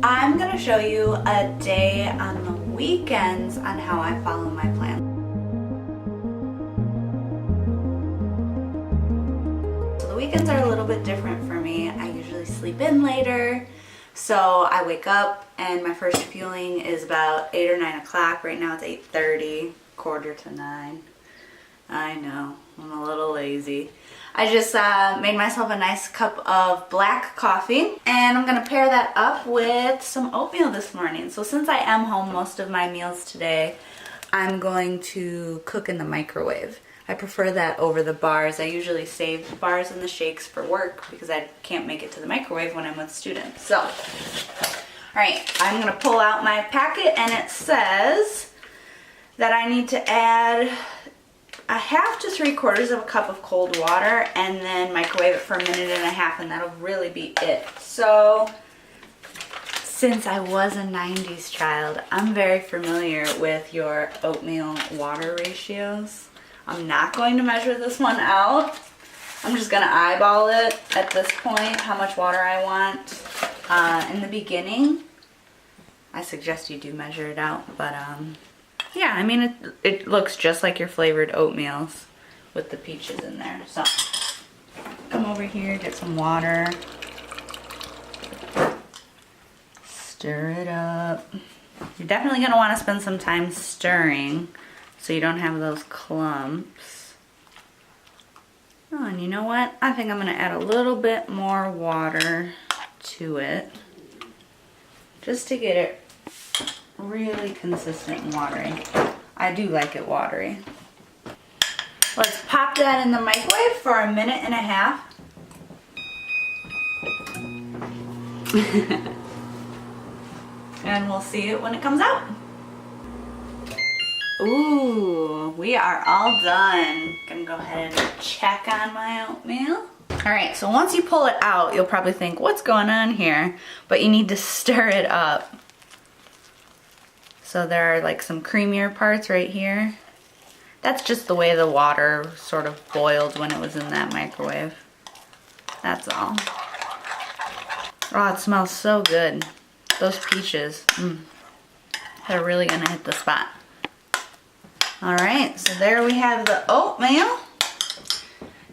I'm gonna show you a day on the weekends on how I follow my plan. So the weekends are a little bit different for me. I usually sleep in later, so I wake up and my first fueling is about 8 or 9 o'clock. Right now it's 8:30, quarter to 9. I know, I'm a little lazy. I just made myself a nice cup of black coffee, and I'm gonna pair that up with some oatmeal this morning. So since I am home most of my meals today, I'm going to cook in the microwave. I prefer that over the bars. I usually save the bars and the shakes for work because I can't make it to the microwave when I'm with students. So, all right, I'm gonna pull out my packet, and it says that I need to add a half to 3/4 of a cup of cold water and then microwave it for 1.5 minutes, and that'll really be it. So since I was a 90s child, I'm very familiar with your oatmeal water ratios. I'm not going to measure this one out. I'm just gonna eyeball it at this point, how much water I want. In the beginning, I suggest you do measure it out, but yeah, I mean, it looks just like your flavored oatmeals with the peaches in there. So, come over here, get some water. Stir it up. You're definitely going to want to spend some time stirring so you don't have those clumps. Oh, and you know what? I think I'm going to add a little bit more water to it just to get it really consistent and watery. I do like it watery. Let's pop that in the microwave for 1.5 minutes. And we'll see it when it comes out. Ooh, we are all done. Gonna go ahead and check on my oatmeal. All right, so once you pull it out, you'll probably think, what's going on here? But you need to stir it up. So there are like some creamier parts right here. That's just the way the water sort of boiled when it was in that microwave. That's all. Oh, it smells so good. Those peaches, they're really gonna hit the spot. All right, so there we have the oatmeal.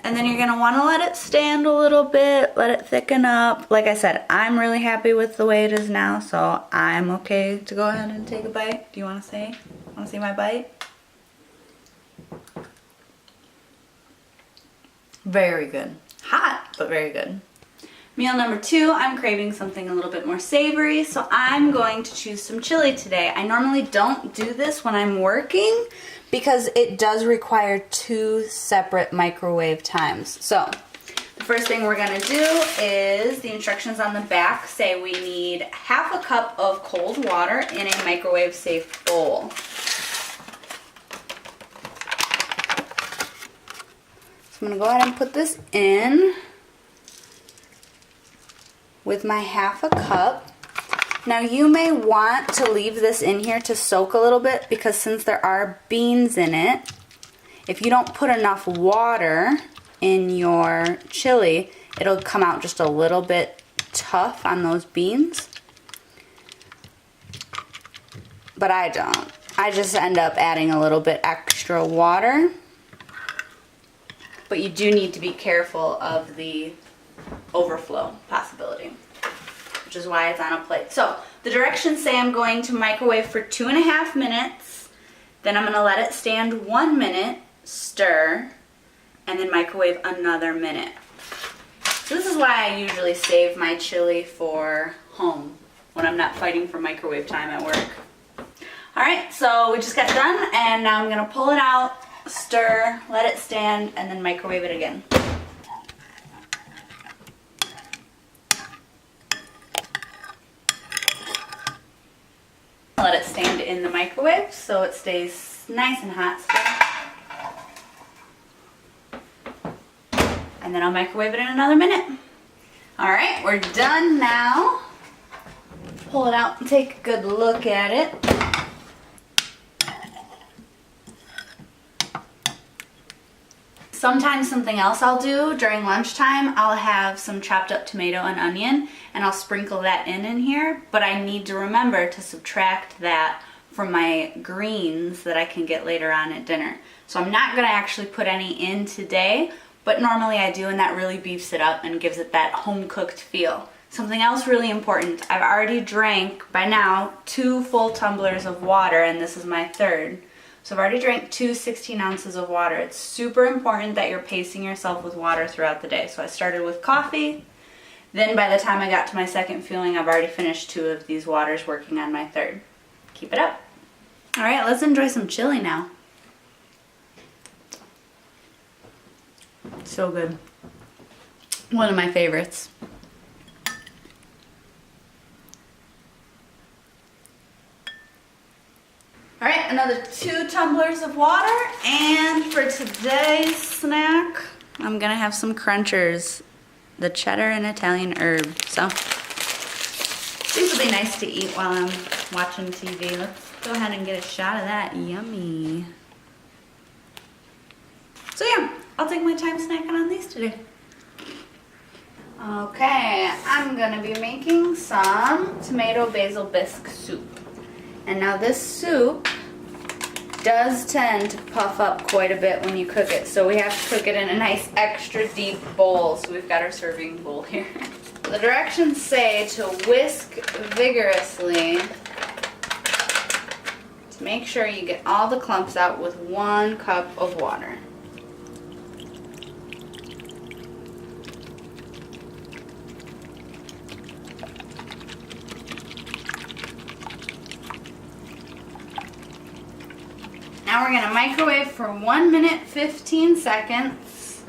And then you're gonna wanna let it stand a little bit, let it thicken up. Like I said, I'm really happy with the way it is now, so I'm okay to go ahead and take a bite. Do you wanna see my bite? Very good. Hot, but very good. Meal number 2, I'm craving something a little bit more savory, so I'm going to choose some chili today. I normally don't do this when I'm working because it does require 2 separate microwave times. So the first thing we're gonna do is, the instructions on the back say we need 1/2 cup of cold water in a microwave safe bowl. So I'm gonna go ahead and put this in with my 1/2 cup. Now you may want to leave this in here to soak a little bit because since there are beans in it, if you don't put enough water in your chili, it'll come out just a little bit tough on those beans. But I don't. I just end up adding a little bit extra water. But you do need to be careful of the overflow possibility, which is why it's on a plate. So the directions say I'm going to microwave for 2.5 minutes, then I'm gonna let it stand 1 minute, stir, and then microwave another minute. So this is why I usually save my chili for home when I'm not fighting for microwave time at work. All right, so we just got done, and now I'm gonna pull it out, stir, let it stand, and then microwave it again. Let it stand in the microwave so it stays nice and hot still. And then I'll microwave it in another minute. All right, we're done now. Pull it out and take a good look at it. So Sometimes something else I'll do during lunchtime, I'll have some chopped up tomato and onion and I'll sprinkle that in here, but I need to remember to subtract that from my greens that I can get later on at dinner. So I'm not gonna actually put any in today, but normally I do, and that really beefs it up and gives it that home-cooked feel. Something else really important, I've already drank by now 2 full tumblers of water, and this is my 3rd. So I've already drank 2 16 ounces of water. It's super important that you're pacing yourself with water throughout the day. So I started with coffee, then by the time I got to my 2nd fueling, I've already finished 2 of these waters working on my 3rd. Keep it up. All right, let's enjoy some chili now. So good. One of my favorites. All right, another 2 tumblers of water, and for today's snack, I'm gonna have some crunchers, the cheddar and Italian herb. So these will be nice to eat while I'm watching TV. Let's go ahead and get a shot of that. Yummy. So yeah, I'll take my time snacking on these today. Okay, I'm gonna be making some tomato basil bisque soup. And now this soup does tend to puff up quite a bit when you cook it, so we have to cook it in a nice extra deep bowl. So we've got our serving bowl here. The directions say to whisk vigorously to make sure you get all the clumps out with 1 cup of water. Now we're gonna microwave for 1 minute 15 seconds.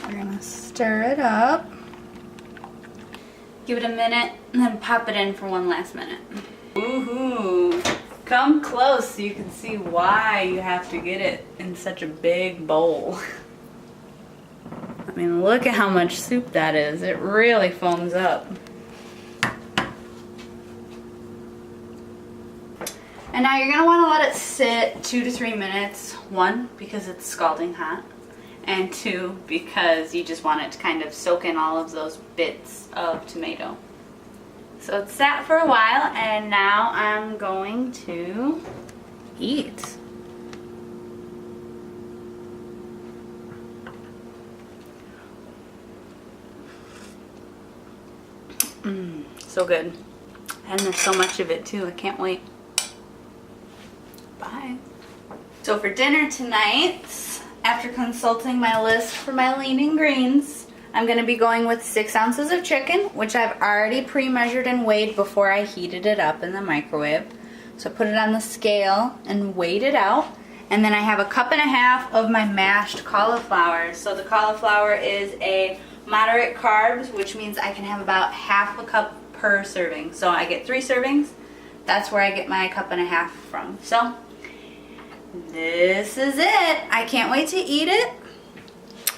We're gonna stir it up. Give it a minute and then pop it in for 1 last minute. Woohoo! Come close so you can see why you have to get it in such a big bowl. I mean, look at how much soup that is. It really foams up. And now you're going to want to let it sit 2 to 3 minutes. 1, because it's scalding hot. And 2, because you just want it to kind of soak in all of those bits of tomato. So it's sat for a while, and now I'm going to eat. So good. And there's so much of it too. I can't wait. Bye. So for dinner tonight, after consulting my list for my lean and greens, I'm going to be going with 6 ounces of chicken, which I've already pre-measured and weighed before I heated it up in the microwave. So I put it on the scale and weighed it out. And then I have 1.5 cups of my mashed cauliflower. So the cauliflower is a moderate carbs, which means I can have about 1/2 cup per serving. So I get 3 servings. That's where I get my 1.5 cups from. So this is it. I can't wait to eat it.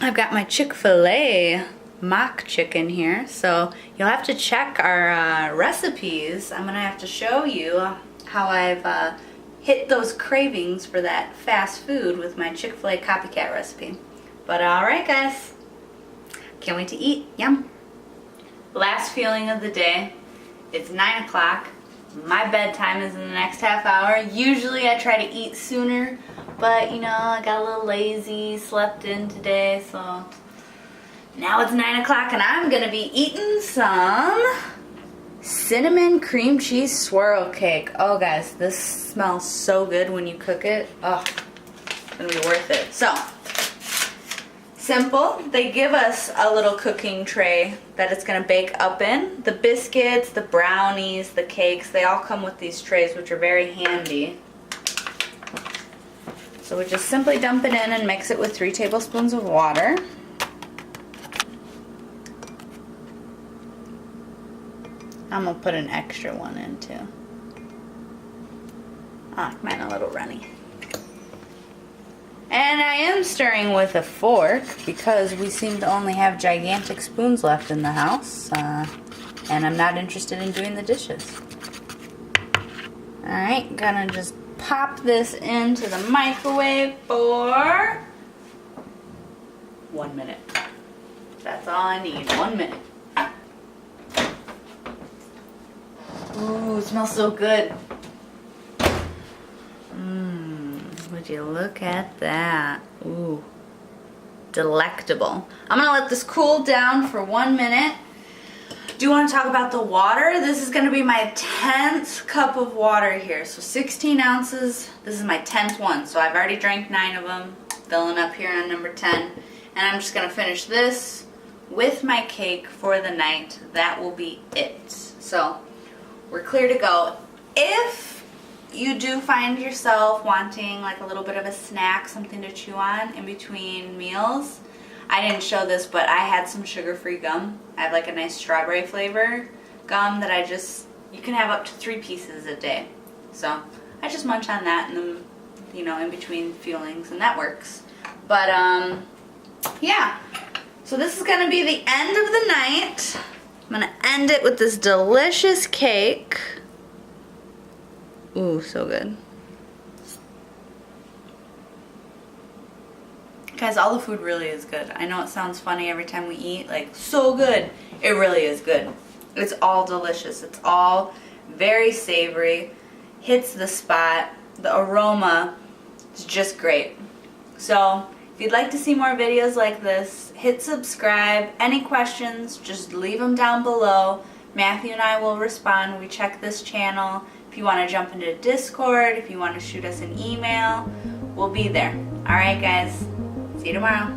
I've got my Chick-fil-A mock chicken here, so you'll have to check our recipes. I'm gonna have to show you how I've hit those cravings for that fast food with my Chick-fil-A copycat recipe. But alright guys, can't wait to eat. Yum. Last feeling of the day. It's 9 o'clock. My bedtime is in the next half hour. Usually I try to eat sooner, but you know, I got a little lazy, slept in today, so now it's 9 o'clock and I'm gonna be eating some cinnamon cream cheese swirl cake. Oh guys, this smells so good when you cook it. Oh, it's gonna be worth it. So, simple. They give us a little cooking tray that it's going to bake up in. The biscuits, the brownies, the cakes, they all come with these trays, which are very handy. So we just simply dump it in and mix it with 3 tablespoons of water. I'm going to put an extra one in too. Ah, mine a little runny. And I am stirring with a fork because we seem to only have gigantic spoons left in the house. and I'm not interested in doing the dishes. Alright, gonna just pop this into the microwave for 1 minute. That's all I need, 1 minute. Ooh, it smells so good. Would you look at that? Ooh, delectable. I'm gonna let this cool down for 1 minute. Do you want to talk about the water? This is gonna be my 10th cup of water here. So 16 ounces, this is my 10th one. So I've already drank 9 of them, filling up here on number 10. And I'm just gonna finish this with my cake for the night. That will be it. So we're clear to go. If you do find yourself wanting like a little bit of a snack, something to chew on in between meals, I didn't show this, but I had some sugar-free gum. I have like a nice strawberry flavor gum that you can have up to 3 pieces a day. So I just munch on that and then, in between fuelings, and that works. But yeah. So this is gonna be the end of the night. I'm gonna end it with this delicious cake. Ooh, so good. Guys, all the food really is good. I know it sounds funny every time we eat, like, so good. It really is good. It's all delicious. It's all very savory. Hits the spot. The aroma is just great. So, if you'd like to see more videos like this, hit subscribe. Any questions, just leave them down below. Matthew and I will respond. We check this channel. If you want to jump into Discord, if you want to shoot us an email, we'll be there. Alright guys, see you tomorrow.